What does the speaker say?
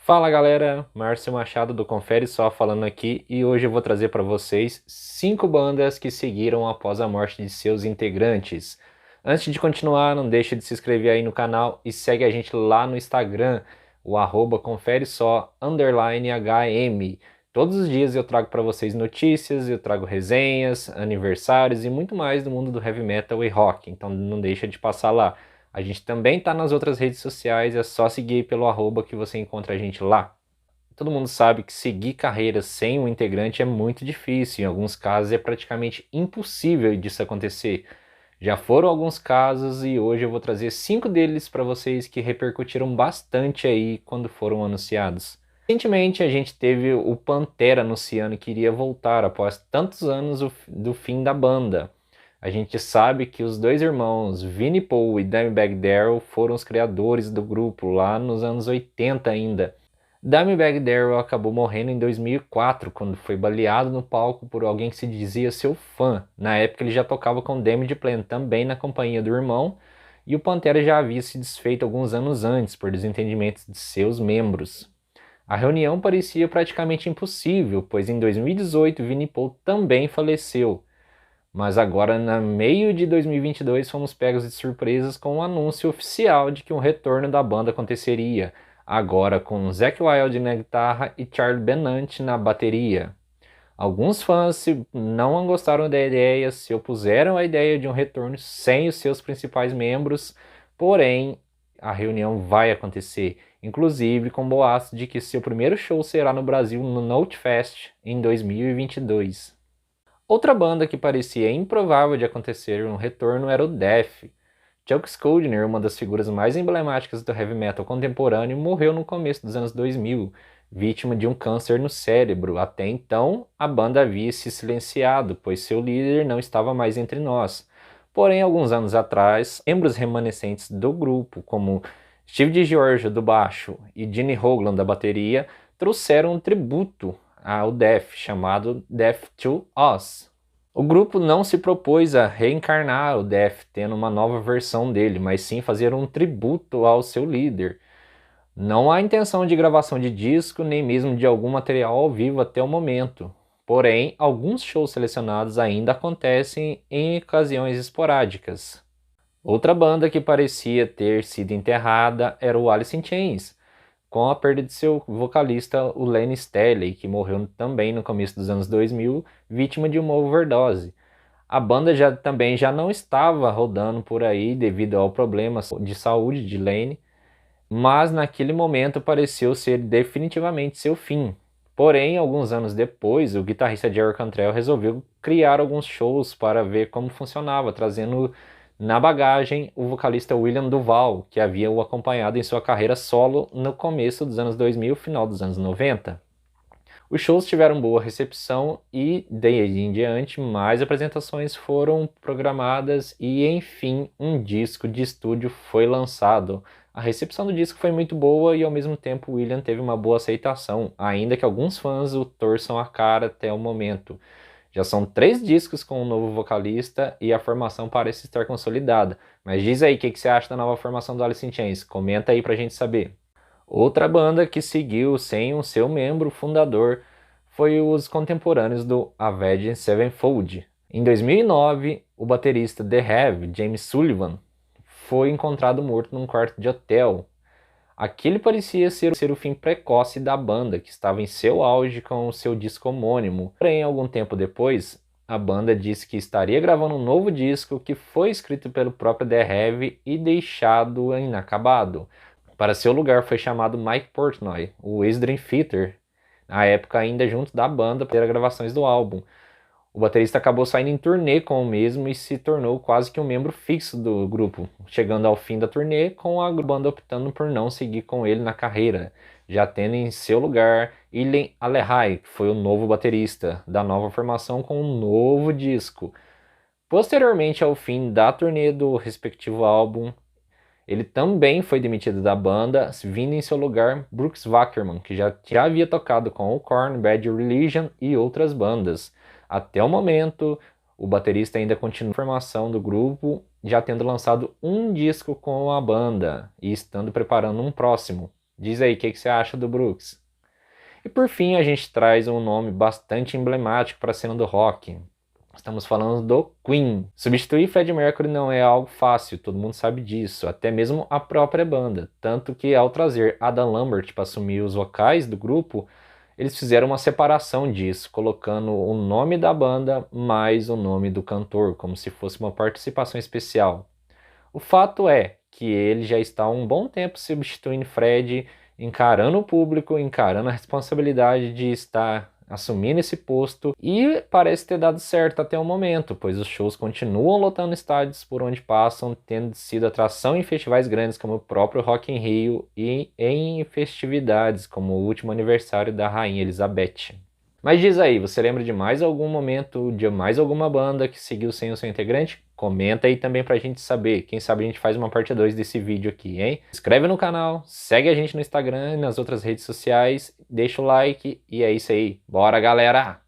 Fala galera, Márcio Machado do Confere Só falando aqui e hoje eu vou trazer para vocês 5 bandas que seguiram após a morte de seus integrantes. Antes de continuar, não deixe de se inscrever aí no canal e segue a gente lá no Instagram, o @conferesó_HM. Todos os dias eu trago para vocês notícias, eu trago resenhas, aniversários e muito mais do mundo do heavy metal e rock, então não deixa de passar lá. A gente também tá nas outras redes sociais, é só seguir pelo arroba que você encontra a gente lá. Todo mundo sabe que seguir carreira sem um integrante é muito difícil, em alguns casos é praticamente impossível disso acontecer. Já foram alguns casos e hoje eu vou trazer 5 deles para vocês que repercutiram bastante aí quando foram anunciados. Recentemente a gente teve o Pantera anunciando que iria voltar após tantos anos do fim da banda. A gente sabe que os dois irmãos, Vinnie Paul e Dimebag Darrell, foram os criadores do grupo lá nos anos 80 ainda. Dimebag Darrell acabou morrendo em 2004, quando foi baleado no palco por alguém que se dizia seu fã. Na época ele já tocava com Damage Plan, também na companhia do irmão, e o Pantera já havia se desfeito alguns anos antes, por desentendimentos de seus membros. A reunião parecia praticamente impossível, pois em 2018 Vinnie Paul também faleceu. Mas agora, no meio de 2022, fomos pegos de surpresas com o anúncio oficial de que um retorno da banda aconteceria, agora com Zakk Wylde na guitarra e Charlie Benante na bateria. Alguns fãs não gostaram da ideia, se opuseram à ideia de um retorno sem os seus principais membros, porém a reunião vai acontecer, inclusive com boatos de que seu primeiro show será no Brasil no Notefest em 2022. Outra banda que parecia improvável de acontecer um retorno era o Death. Chuck Schuldiner, uma das figuras mais emblemáticas do heavy metal contemporâneo, morreu no começo dos anos 2000, vítima de um câncer no cérebro. Até então, a banda havia se silenciado, pois seu líder não estava mais entre nós. Porém, alguns anos atrás, membros remanescentes do grupo, como Steve DiGiorgio do baixo e Gene Hoglan da bateria, trouxeram um tributo ao Death, chamado Death to Us. O grupo não se propôs a reencarnar o Death, tendo uma nova versão dele, mas sim fazer um tributo ao seu líder. Não há intenção de gravação de disco, nem mesmo de algum material ao vivo até o momento. Porém, alguns shows selecionados ainda acontecem em ocasiões esporádicas. Outra banda que parecia ter sido enterrada era o Alice in Chains, com a perda de seu vocalista, o Len Staley, que morreu também no começo dos anos 2000, vítima de uma overdose. A banda também já não estava rodando por aí devido ao problema de saúde de Lane, mas naquele momento pareceu ser definitivamente seu fim. Porém, alguns anos depois, o guitarrista Jerry Cantrell resolveu criar alguns shows para ver como funcionava, trazendo na bagagem o vocalista William Duval, que havia o acompanhado em sua carreira solo no começo dos anos 2000 e final dos anos 90. Os shows tiveram boa recepção e, daí em diante, mais apresentações foram programadas e, enfim, um disco de estúdio foi lançado. A recepção do disco foi muito boa e, ao mesmo tempo, William teve uma boa aceitação, ainda que alguns fãs o torçam a cara até o momento. Já são 3 discos com um novo vocalista e a formação parece estar consolidada. Mas diz aí o que você acha da nova formação do Alice in Chains. Comenta aí pra gente saber. Outra banda que seguiu sem o seu membro fundador foi os contemporâneos do Avenged Sevenfold. Em 2009, o baterista The Heavy, James Sullivan, foi encontrado morto num quarto de hotel. Aquele parecia ser o fim precoce da banda, que estava em seu auge com o seu disco homônimo. Porém, algum tempo depois, a banda disse que estaria gravando um novo disco que foi escrito pelo próprio The Heavy e deixado inacabado. Para seu lugar foi chamado Mike Portnoy, o ex-Dream Theater, na época ainda junto da banda para as gravações do álbum. O baterista acabou saindo em turnê com o mesmo e se tornou quase que um membro fixo do grupo, chegando ao fim da turnê com a banda optando por não seguir com ele na carreira, já tendo em seu lugar Ilen Alehai, que foi o novo baterista da nova formação com um novo disco. Posteriormente ao fim da turnê do respectivo álbum, ele também foi demitido da banda, vindo em seu lugar Brooks Wackerman, que já havia tocado com o Korn, Bad Religion e outras bandas. Até o momento, o baterista ainda continua a formação do grupo, já tendo lançado um disco com a banda e estando preparando um próximo. Diz aí, o que você acha do Brooks? E por fim, a gente traz um nome bastante emblemático para a cena do rock. Estamos falando do Queen. Substituir Freddie Mercury não é algo fácil, todo mundo sabe disso, até mesmo a própria banda. Tanto que ao trazer Adam Lambert para assumir os vocais do grupo, eles fizeram uma separação disso, colocando o nome da banda mais o nome do cantor, como se fosse uma participação especial. O fato é que ele já está há um bom tempo substituindo Fred, encarando o público, encarando a responsabilidade de estar assumindo esse posto e parece ter dado certo até o momento, pois os shows continuam lotando estádios por onde passam, tendo sido atração em festivais grandes como o próprio Rock in Rio e em festividades como o último aniversário da Rainha Elizabeth. Mas diz aí, você lembra de mais algum momento, de mais alguma banda que seguiu sem o seu integrante? Comenta aí também pra gente saber. Quem sabe a gente faz uma parte 2 desse vídeo aqui, hein? Se inscreve no canal, segue a gente no Instagram e nas outras redes sociais, deixa o like e é isso aí. Bora, galera!